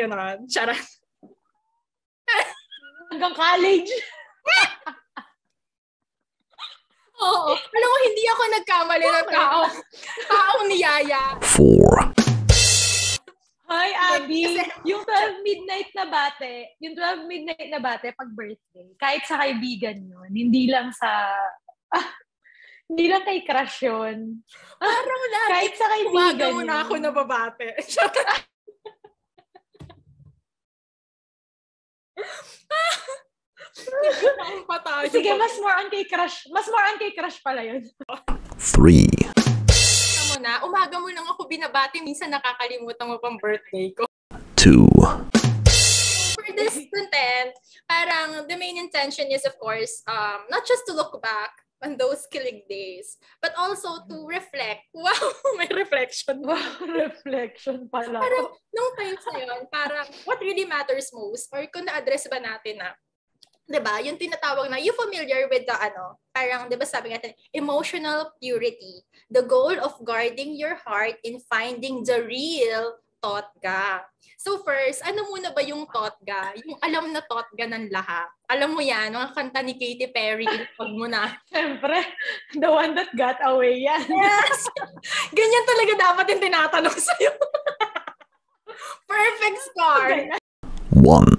tayo na. Charot. Hanggang college. Oo. Alam mo, hindi ako nagkamali ng taong niyaya. 4. Hi, Abby. Yung 12 midnight na bate pag birthday, kahit sa kaibigan yun, hindi lang kay crush yun. Parang lagi, kahit sa kaibigan mo na ako nababate. Sige, mas more on kay crush pala yun. 3. Umaga mo lang ako binabati, minsan nakakalimutan mo pang birthday ko. 2. For this content, parang the main intention is, of course, not just to look back on those kilig days, but also to reflect. Wow, may reflection. Wow, reflection pala. Parang, nung times na yun, parang what really matters most, or kung na-address ba natin na, diba, yung tinatawag na, you familiar with the, parang, diba sabi natin, emotional purity, the goal of guarding your heart in finding the real totga. So first, ano muna ba yung totga? Yung alam na totga ng lahat. Alam mo yan, mga kanta ni Katy Perry, pag mo na. Siyempre, the one that got away yan. Yes! Ganyan talaga dapat yung tinatanong sa'yo. Perfect score. 1.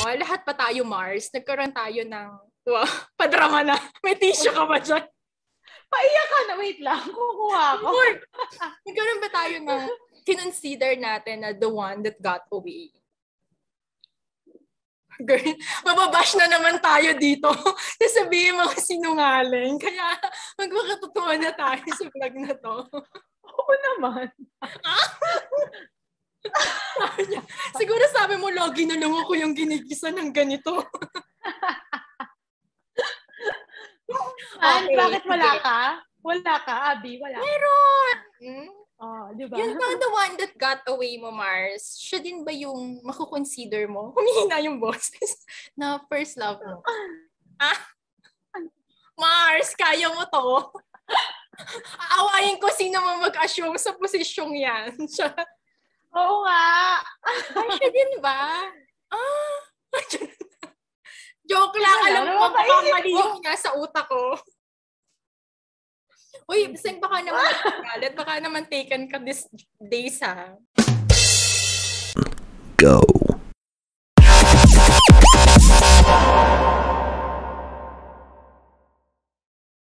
Lahat pa tayo, Mars. Nagkaroon tayo ng, padrama na. May tissue ka ba dyan? Paiyak ka na. Wait lang. Kukuha ko. Nagkaroon ba tayo ng kinonsider natin na the one that got away? Girl, mababash na naman tayo dito. Sasabihin mga sinungaling. Kaya magmakatotoo na tayo sa vlog na to. Oo naman. Siguro sabi mo, lagi na lang ako yung ginigisa ng ganito. Okay, bakit wala ka? Wala ka, Abby? Wala. Meron! Oh, diba? Yung the one that got away mo, Mars, siya din ba yung makukonsider mo? Humihina yung boses na first love mo. Mars, kaya mo to. Aawayin ko sino mo mag-assume sa posisyong yan. Oo nga. Siya din ba? Joke lang. Alam mo, baka mali yung nasa utak ko. Uy, baka naman galit. Baka naman taken ka this days, ha? Go.